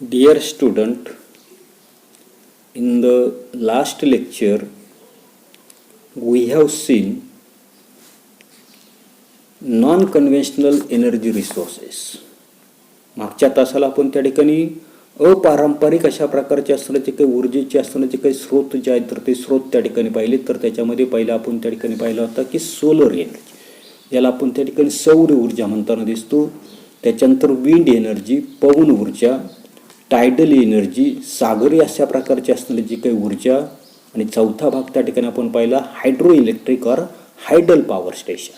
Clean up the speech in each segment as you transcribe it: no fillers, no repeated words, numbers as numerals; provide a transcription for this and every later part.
Dear student, in the last lecture we have seen non-conventional energy resources. मागच्या तासाला आपण त्या ठिकाणी अपारंपरिक अशा प्रकारचे असणारे काही ऊर्जेचे असणारे काही स्रोत जे आहेत तर ते स्रोत त्या ठिकाणी पाहिले. तर त्याच्यामध्ये पहिला आपण त्या ठिकाणी पाहिला होता की सोलर एनर्जी, याला आपण त्या ठिकाणी सौर ऊर्जा म्हणताना दिसतो. त्याच्यानंतर विंड एनर्जी, पवन ऊर्जा, टायडल एनर्जी, सागरी अशा प्रकारची असणारी जी काही ऊर्जा, आणि चौथा भाग त्या ठिकाणी आपण पाहिला hydro electric or hydel power station.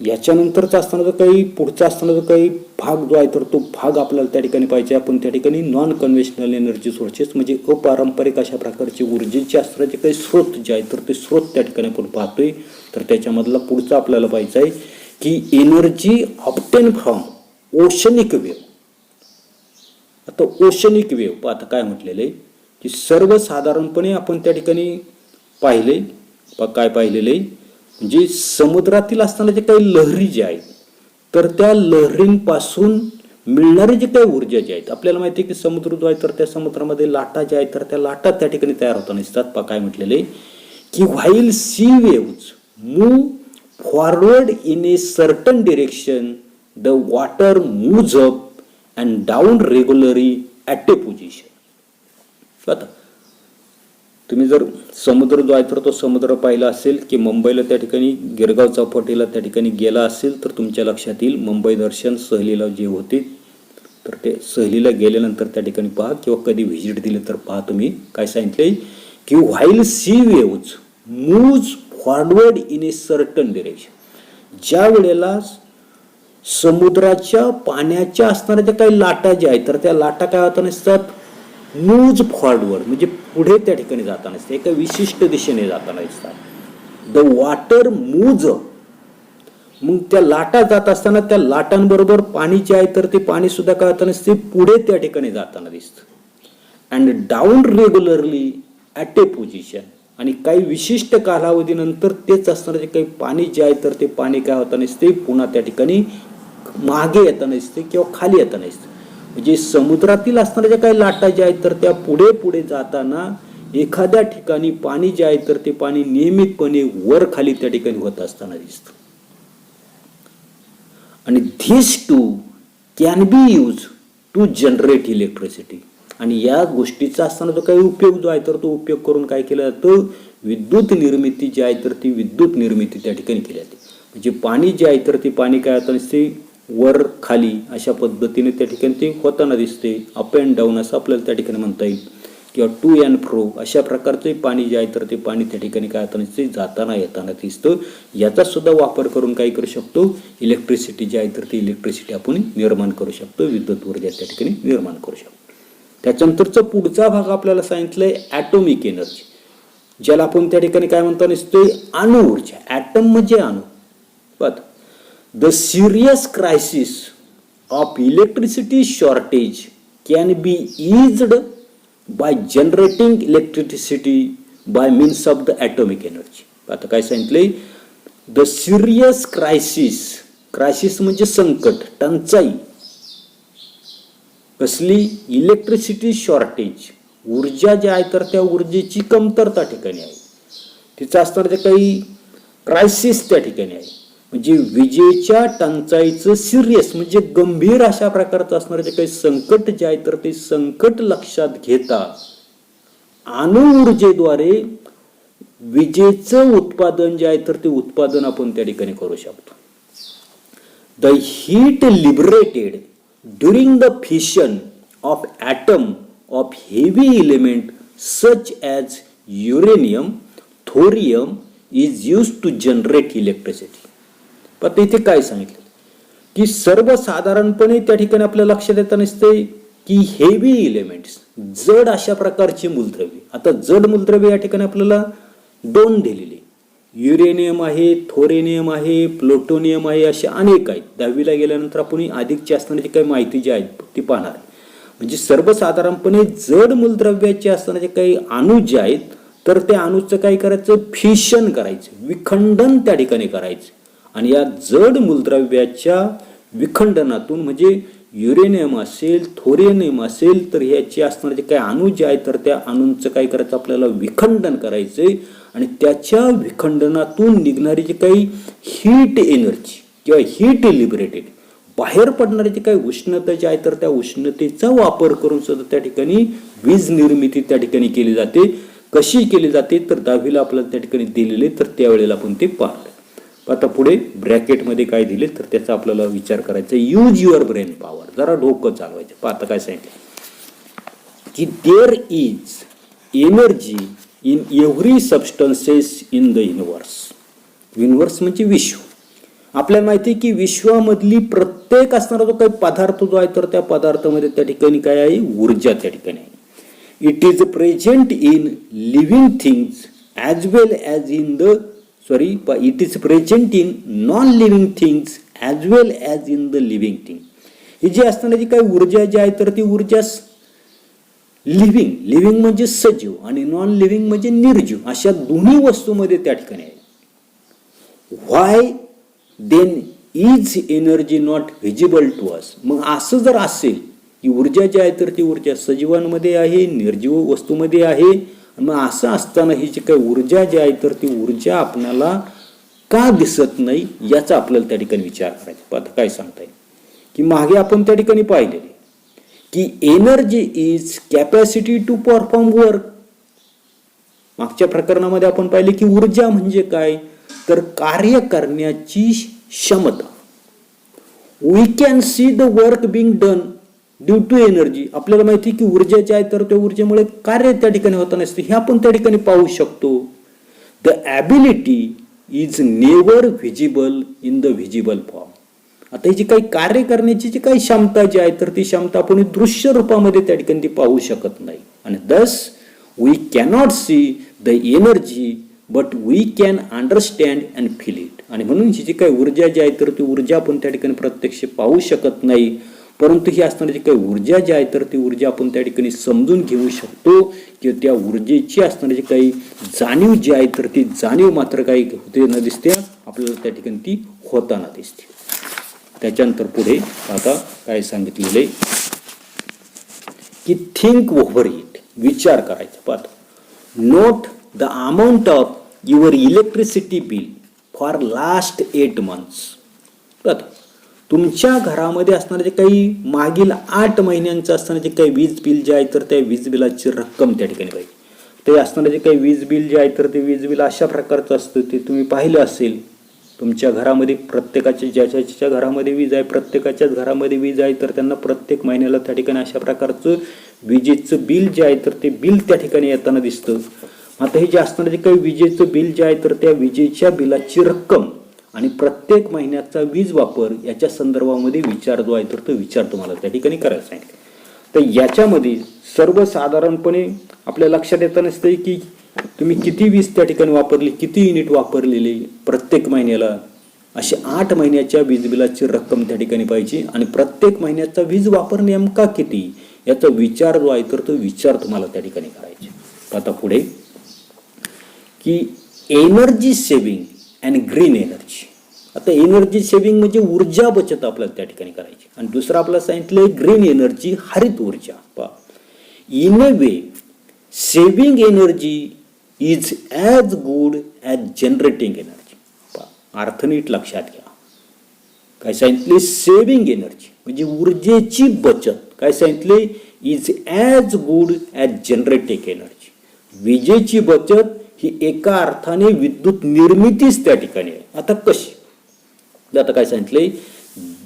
याच्यानंतरचा असताना जो काही पुढचा असताना जो काही भाग जो आहे तर तो भाग आपल्याला त्या ठिकाणी पाहिजे. आपण त्या ठिकाणी नॉन कन्व्हेन्शनल एनर्जी सोर्सेस म्हणजे अपारंपरिक अशा प्रकारचे ऊर्जेचे असणारे काही स्रोत जे आहेत तर ते स्रोत त्या ठिकाणी आपण पाहतोय. तर त्याच्यामधला पुढचा आपल्याला पाहिजे आहे की energy obtain from oceanic wave. आता ओशनिक वेव्ह आता काय म्हटलेलं आहे की सर्वसाधारणपणे आपण त्या ठिकाणी पाहिले काय पाहिलेलं आहे म्हणजे समुद्रातील असताना जे काही लहरी जे आहेत तर त्या लहरींपासून मिळणारी जी काही ऊर्जा जी आहेत, आपल्याला माहिती आहे की समुद्र जो आहे तर त्या समुद्रामध्ये लाटा ज्या आहेत तर त्या लाटा त्या ठिकाणी तयार होताना दिसतात. काय म्हटलेलं आहे की while sea waves move forward in a certain direction the water moves up and down regularly at a position. आता तुम्ही जर समुद्र जो आहे तर तो समुद्र पाहिला असेल की मुंबईला त्या ठिकाणी गिरगाव चौपाटीला त्या ठिकाणी गेला असेल तर तुमच्या लक्षात येईल मुंबई दर्शन सहलीला जे होते तर ते सहलीला गेल्यानंतर त्या ठिकाणी पहा किंवा कधी व्हिजिट दिले तर पहा तुम्ही काय सांगितले की while sea waves moves forward in a certain direction. ज्या वेळेला समुद्राच्या पाण्याच्या असणाऱ्या ज्या काही लाटा ज्या आहेत तर त्या लाटा काय होता नसतात मूव्ज फॉरवर्ड म्हणजे पुढे त्या ठिकाणी जाताना असते, एका विशिष्ट दिशेने जाताना दिसतात. द वॉटर मूव्ज अप, मग त्या लाटा जात असताना त्या लाटांबरोबर पाणी जे आहे तर ते पाणी सुद्धा काय होताना असते पुढे त्या ठिकाणी जाताना दिसतं. And down regularly at a position, आणि काही विशिष्ट कालावधीनंतर तेच असणारे जे काही पाणी जे आहे तर ते पाणी काय होताना दिसते पुन्हा त्या ठिकाणी मागे येताना दिसते किंवा खाली येताना दिसते. म्हणजे समुद्रातील असणाऱ्या ज्या काही लाटा ज्या आहेत तर त्या पुढे पुढे जाताना एखाद्या ठिकाणी पाणी जे आहे तर ते पाणी नियमितपणे वर खाली त्या ठिकाणी होत असताना दिसतं. आणि this too can be use to generate electricity, आणि या गोष्टीचा असताना जो काही उपयोग जो आहे तर तो उपयोग करून काय केलं जातं विद्युत निर्मिती जी आहे तर ती विद्युत निर्मिती त्या ठिकाणी केली जाते. म्हणजे पाणी जे आहे तर ते पाणी काय होतं नसते वर खाली अशा पद्धतीने त्या ठिकाणी ते होताना दिसते. अप अँड डाऊन असं आपल्याला त्या ठिकाणी म्हणता येईल किंवा टू अँड फ्रो अशा प्रकारचे पाणी जे आहे तर ते पाणी त्या ठिकाणी काय होताना दिसते जाताना येताना दिसतं. याचा सुद्धा वापर करून काय करू शकतो इलेक्ट्रिसिटी जी आहे तर ती इलेक्ट्रिसिटी आपण निर्माण करू शकतो, विद्युत ऊर्जा त्या ठिकाणी निर्माण करू शकतो. त्याच्यानंतरचा पुढचा भाग आपल्याला सांगितलंय ॲटॉमिक एनर्जी, ज्याला आपण त्या ठिकाणी काय म्हणतो नसतोय अणु ऊर्जा. ॲटम म्हणजे अणु. बघ The serious crisis of electricity shortage can be eased by generating electricity by means of the atomic energy. आता काय सांगितले द सिरियस क्रायसिस, क्रायसिस म्हणजे संकट, टंचाई कसली इलेक्ट्रिसिटी शॉर्टेज, ऊर्जा जी आहे तर त्या ऊर्जेची कमतरता ठिकाणी आहे, तिचं असणारं काही क्रायसिस त्या ठिकाणी आहे. म्हणजे विजेच्या टंचाईचं सिरियस म्हणजे गंभीर अशा प्रकारचं असणारे जे काही संकट जे आहे तर ते संकट लक्षात घेता अणु ऊर्जेद्वारे विजेचं उत्पादन जे आहे तर ते उत्पादन आपण त्या ठिकाणी करू शकतो. The heat liberated during the fission of atom of heavy element such as uranium, thorium is used to generate electricity. पण इथे काय सांगितलं की सर्वसाधारणपणे त्या ठिकाणी आपल्या लक्षात येतं नसते की हेवी एलिमेंट्स जड अशा प्रकारची मूलद्रव्ये. आता जड मूलद्रव्ये या ठिकाणी आपल्याला दोन दिलेली, युरेनियम आहे, थोरेनियम आहे, प्लुटोनियम आहे, असे अनेक आहेत. 10वीला गेल्यानंतर आपण अधिकची असणारी काही माहिती जी आहे ती पाहणार आहे. म्हणजे सर्वसाधारणपणे जड मूलद्रव्याचे असणारे काही अणु जे आहेत तर त्या अणूचं काय करायचं फिशन करायचं, विखंडन त्या ठिकाणी करायचं. आणि या जड मूलद्रव्याच्या विखंडनातून म्हणजे युरेनियम असेल, थोरियम असेल, तर ह्याचे असणारे जे काही अणु जे आहेत तर त्या अणूंचं काय करायचं आपल्याला विखंडन करायचंय आणि त्याच्या विखंडनातून निघणारी जी काही हीट एनर्जी किंवा हीट लिबरेटेड बाहेर पडणारी जी काही उष्णता जी आहे तर त्या उष्णतेचा वापर करून सुद्धा त्या ठिकाणी वीज निर्मिती त्या ठिकाणी केली जाते. कशी केली जाते तर 10वीला आपल्याला त्या ठिकाणी दिलेले, तर त्यावेळेला आपण ते पाहतो. आता पुढे ब्रॅकेटमध्ये काय दिले तर त्याचा आपल्याला विचार करायचा. यूज युअर ब्रेन पॉवर, जरा डोकं चालवायचं. पाहता काय सांगितलं की there is energy in every substances in the universe. Universe म्हणजे विश्व. आपल्याला माहिती आहे की विश्वामधली प्रत्येक असणारा जो काही पदार्थ जो आहे तर त्या पदार्थामध्ये त्या ठिकाणी काय आहे, ऊर्जा त्या ठिकाणी आहे. It is present in living things as well as in the it is present in non living things as well as in the living thing. ही जी असणारी काही ऊर्जा जी आहे तर ती ऊर्जा लिव्हिंग म्हणजे सजीव आणि नॉन लिव्हिंग म्हणजे निर्जीव अशा दोन्ही वस्तूमध्ये त्या ठिकाणी आहे. Why then is energy not visible to us. मग असं जर असेल की ऊर्जा जी आहे तर ती ऊर्जा सजीवांमध्ये आहे, निर्जीव वस्तूमध्ये आहे, मग असं असताना ही जी काही ऊर्जा जी आहे तर ती ऊर्जा आपल्याला का दिसत नाही याचा आपल्याला त्या ठिकाणी विचार करायचा. आता काय सांगताय की मागे आपण त्या ठिकाणी पाहिलेले की energy is capacity to perform work. मागच्या प्रकरणामध्ये आपण पाहिले की ऊर्जा म्हणजे काय तर कार्य करण्याची क्षमता. We can see the work being done due to energy. आपल्याला माहिती की ऊर्जा जी आहे तर त्या ऊर्जेमुळे कार्य त्या ठिकाणी होताना असते, हे आपण त्या ठिकाणी पाहू शकतो. The ability is never visible in the visible form. आता ही जी काही कार्य करण्याची जी काही क्षमता जी आहे तर ती क्षमता आपण दृश्य रूपामध्ये त्या ठिकाणी ती पाहू शकत नाही. आणि thus we cannot see the energy but we can understand and feel it. आणि म्हणून ही जी काही ऊर्जा जी आहे तर ती ऊर्जा आपण त्या ठिकाणी प्रत्यक्ष पाहू शकत नाही, परंतु ही असणारी जी काही ऊर्जा जी आहे तर ती ऊर्जा आपण त्या ठिकाणी समजून घेऊ शकतो किंवा त्या ऊर्जेची असणारी जी काही जाणीव जी आहे तर ती जाणीव मात्र काही होते न दिसते, आपल्याला त्या ठिकाणी ती होताना दिसते. त्याच्यानंतर पुढे आता काय सांगितलेलं आहे की थिंक ओव्हर इट, विचार करायचा. पाहतो note the amount of your electricity bill for last 8 months. तुमच्या घरामध्ये असणारे जे काही मागील 8 महिन्यांचं असणारे जे काही वीज बिल जे आहे तर त्या वीज बिलाची रक्कम त्या ठिकाणी पाहिजे. ते असणारे जे काही वीज बिल जे आहे तर ते वीज बिल अशा प्रकारचं असतं, ते तुम्ही पाहिलं असेल. तुमच्या घरामध्ये प्रत्येकाच्या ज्याच्या घरामध्ये वीज आहे प्रत्येकाच्याच घरामध्ये वीज आहे तर त्यांना प्रत्येक महिन्याला त्या ठिकाणी अशा प्रकारचं विजेचं बिल जे आहे तर ते बिल त्या ठिकाणी येताना दिसतं. आता हे जे असणारे जे काही विजेचं बिल जे आहे तर त्या विजेच्या बिलाची रक्कम आणि प्रत्येक महिन्याचा वीज वापर याच्या संदर्भामध्ये विचार जो आहे तर तो विचार तुम्हाला त्या ठिकाणी करायला सांगितले. तर याच्यामध्ये सर्वसाधारणपणे आपल्या लक्षात येतं नसतं की तुम्ही किती वीज त्या ठिकाणी वापरली, किती युनिट वापरलेली प्रत्येक महिन्याला. अशी 8 महिन्याच्या वीज बिलाची रक्कम त्या ठिकाणी पाहिजे आणि प्रत्येक महिन्याचा वीज वापर नेमका किती याचा विचार जो आहे तर तो विचार तुम्हाला त्या ठिकाणी करायचे. आता पुढे की energy saving and green energy. आता एनर्जी सेव्हिंग म्हणजे ऊर्जा बचत आपल्याला त्या ठिकाणी करायची आणि दुसरं आपल्याला सांगितलं ग्रीन एनर्जी, हरित ऊर्जा. In a way saving energy is as good as generating energy. अर्थ नीट लक्षात घ्या. काय सांगितले सेव्हिंग एनर्जी म्हणजे ऊर्जेची बचत. काय सांगितले is as good as generating energy. विजेची बचत ही एका अर्थाने विद्युत निर्मितीच त्या ठिकाणी आहे. आता कशी, आता काय सांगितलंय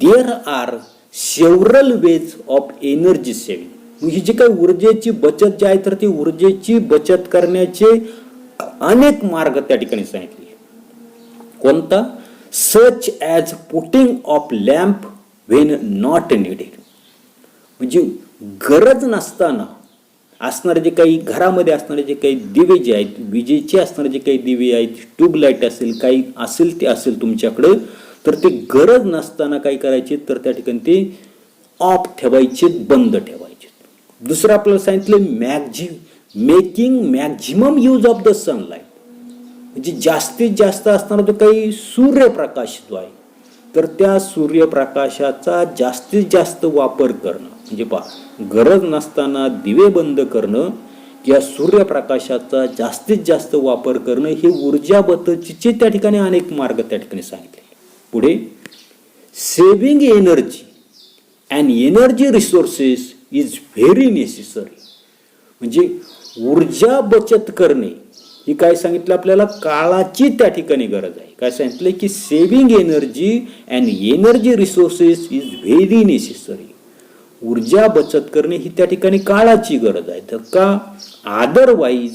there are several ways of energy saving. ही जी काही ऊर्जेची बचत जी आहे तर ती ऊर्जेची बचत करण्याचे अनेक मार्ग त्या ठिकाणी सांगितले. कोणता such as putting of lamp when not needed. म्हणजे गरज नसताना असणारे जे काही घरामध्ये असणारे जे काही दिवे जे आहेत विजेचे असणारे जे काही दिवे आहेत, ट्यूबलाईट असेल काही असेल ते असेल तुमच्याकडे, तर ते गरज नसताना काय करायचे तर त्या ठिकाणी ते ऑफ ठेवायचे, बंद ठेवायचे. दुसरं आपल्याला सांगितलं making maximum use of the sunlight. म्हणजे जास्तीत जास्त असणारा जो काही सूर्यप्रकाश जो आहे तर त्या सूर्यप्रकाशाचा जास्तीत जास्त वापर करणं, म्हणजे गरज नसताना दिवे बंद करणं किंवा सूर्यप्रकाशाचा जास्तीत जास्त वापर करणं हे ऊर्जा बचतीचे त्या ठिकाणी अनेक मार्ग त्या ठिकाणी सांगितले. पुढे saving energy and energy resources is very necessary. म्हणजे ऊर्जा बचत करणे ही काय सांगितलं आपल्याला, काळाची त्या ठिकाणी गरज आहे. काय सांगितलं की saving energy and energy resources is very necessary. ऊर्जा बचत करणे ही त्या ठिकाणी काळाची गरज आहे. तर का, otherwise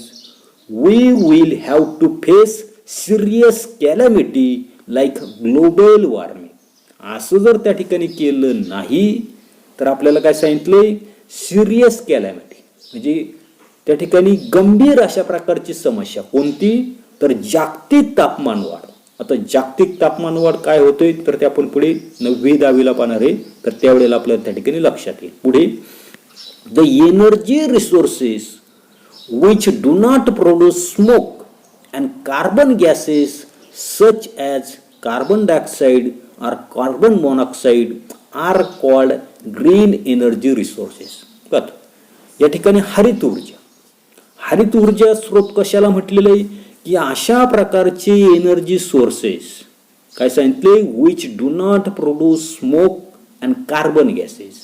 we will have to face serious calamity like global warming. असं जर त्या ठिकाणी केलं नाही तर आपल्याला काय सांगितलंय, सिरियस कॅलॅमिटी म्हणजे त्या ठिकाणी गंभीर अशा प्रकारची समस्या. कोणती, तर जागतिक तापमान वाढ. आता जागतिक तापमान वाढ काय होतोय तर ते आपण पुढे 9वी 10वीला पाहणार आहे, तर त्यावेळेला आपल्याला त्या ठिकाणी लक्षात येईल. पुढे the energy resources which do not produce smoke and carbon gases such as carbon dioxide or carbon monoxide are called green energy resources. या ठिकाणी हरित ऊर्जा, हरित ऊर्जा स्रोत कशाला म्हटलेलं आहे की अशा प्रकारचे एनर्जी सोर्सेस काय सांगितले, which do not produce smoke and carbon gases.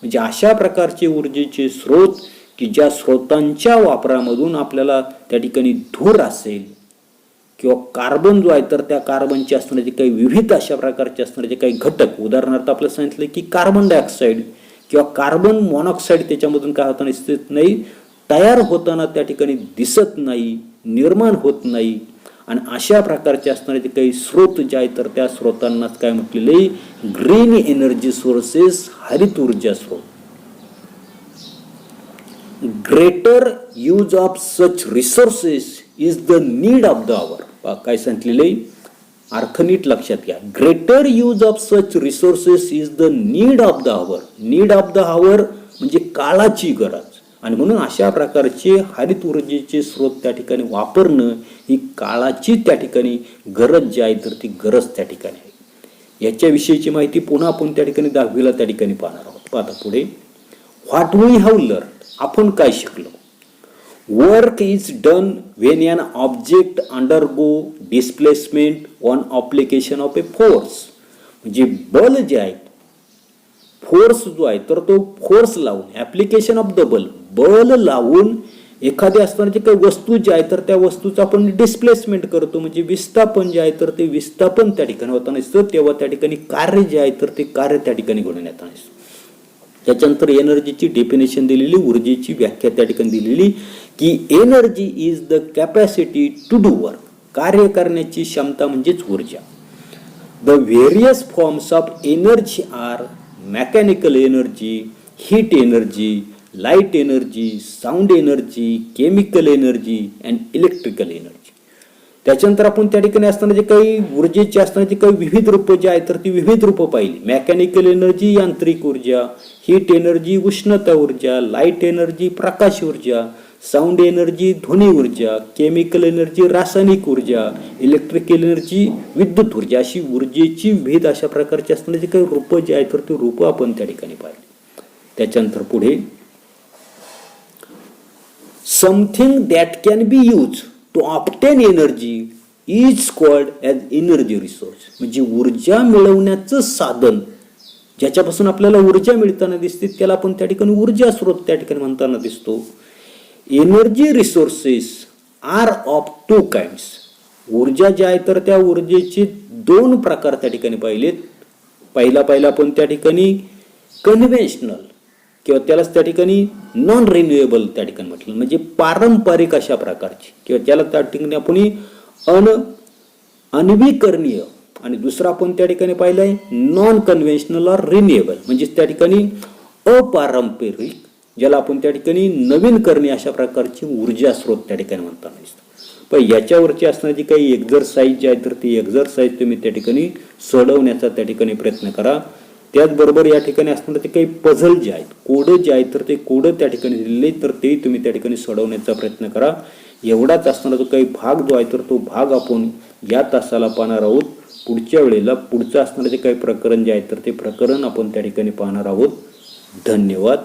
म्हणजे अशा प्रकारचे ऊर्जेचे स्रोत की ज्या स्रोतांच्या वापरामधून आपल्याला त्या ठिकाणी धूर असेल किंवा कार्बन जो आहे तर त्या कार्बनचे असणारे काही विविध अशा प्रकारचे असणारे काही घटक, उदाहरणार्थ आपल्याला सांगितलं की कार्बन डायऑक्साईड किंवा कार्बन मोनॉक्साईड त्याच्यामधून काय होताना दिसत नाही, तयार होताना त्या ठिकाणी दिसत नाही, निर्माण होत नाही. आणि अशा प्रकारचे असणारे काही स्रोत जे आहेत तर त्या स्रोतांनाच काय म्हटलेलं आहे, ग्रीन एनर्जी सोर्सेस, हरित ऊर्जा स्रोत. Greater use of such resources is the need of the hour. काय सांगितलेलं आहे, अर्थ नीट लक्षात घ्या. Greater use of such resources is the need of the hour. Need of the hour म्हणजे काळाची गरज. आणि म्हणून अशा प्रकारचे हरित ऊर्जेचे स्रोत त्या ठिकाणी वापरणं ही काळाची त्या ठिकाणी गरज जी आहे तर ती गरज त्या ठिकाणी आहे. याच्याविषयीची माहिती पुन्हा आपण त्या ठिकाणी 10वीला त्या ठिकाणी पाहणार आहोत. पाहता पुढे, व्हॉट वी हॅव लर्न. आपण काय शिकलो. Work is done when an object undergo displacement on application of a force. म्हणजे बल जे आहे, फोर्स जो आहे तर तो फोर्स लावून, ॲप्लिकेशन ऑफ द बल, बल लावून एखादी असणारी काही वस्तू जी आहे तर त्या वस्तूचं आपण डिस्प्लेसमेंट करतो. म्हणजे विस्थापन जे आहे तर ते विस्थापन त्या ठिकाणी होताना दिसतं. तेव्हा त्या ठिकाणी कार्य जे आहे तर ते कार्य त्या ठिकाणी घडून येताना दिसतं. त्याच्यानंतर एनर्जीची डेफिनेशन दिलेली, ऊर्जेची व्याख्या त्या ठिकाणी दिलेली की energy is the capacity to do work. कार्य करण्याची क्षमता म्हणजेच ऊर्जा. The various forms of energy are mechanical energy, heat energy, light energy, sound energy, chemical energy and electrical energy. त्याच्यानंतर आपण त्या ठिकाणी असताना जे काही ऊर्जेची असणारी काही विविध रूपं जी आहेत तर ती विविध रूपं पाहिली. मेकॅनिकल एनर्जी यांत्रिक ऊर्जा, हीट एनर्जी उष्णता ऊर्जा, लाईट एनर्जी प्रकाश ऊर्जा, साऊंड एनर्जी ध्वनी ऊर्जा, केमिकल एनर्जी रासायनिक ऊर्जा, इलेक्ट्रिकल एनर्जी विद्युत ऊर्जा. अशी ऊर्जेची विविध अशा प्रकारची असणारी काही रूपं जी आहेत तर ती रूपं आपण त्या ठिकाणी पाहिली. त्याच्यानंतर पुढे, something that can be use to obtain energy is called as energy resource. म्हणजे ऊर्जा मिळवण्याचं साधन ज्याच्यापासून आपल्याला ऊर्जा मिळताना दिसते त्याला आपण त्या ठिकाणी ऊर्जा स्रोत त्या ठिकाणी म्हणताना दिसतो. Energy resources are of two kinds. ऊर्जा ज्या आहे तर त्या ऊर्जेचे 2 प्रकार त्या ठिकाणी पाहिलेत. पहिला आपण त्या ठिकाणी कन्व्हेन्शनल किंवा त्यालाच त्या ठिकाणी नॉन रिन्युएबल त्या ठिकाणी म्हटलं, म्हणजे पारंपरिक अशा प्रकारची, किंवा त्याला त्या ठिकाणी आपण अनवीकरणीय. आणि दुसरा आपण त्या ठिकाणी पाहिलंय नॉन कन्व्हेन्शनल ऑर रिन्युएबल, म्हणजे त्या ठिकाणी अपारंपरिक, ज्याला आपण त्या ठिकाणी नवीन करणे अशा प्रकारची ऊर्जा स्रोत त्या ठिकाणी म्हणताना दिसतो. पण याच्यावरची असणारी काही एक्झरसाइज जी आहे तर ती एक्झरसाइज तुम्ही त्या ठिकाणी सोडवण्याचा त्या ठिकाणी प्रयत्न करा. त्याचबरोबर या ठिकाणी असणारे ते काही पझल जे आहेत, कोड जे आहेत तर ते कोड त्या ठिकाणी दिलेले तर ते तुम्ही त्या ठिकाणी सोडवण्याचा प्रयत्न करा. एवढाच असणारा जो काही भाग जो आहे तर तो भाग आपण या तासाला पाहणार आहोत. पुढच्या वेळेला पुढचं असणारे जे काही प्रकरण जे आहे तर ते प्रकरण आपण त्या ठिकाणी पाहणार आहोत. धन्यवाद.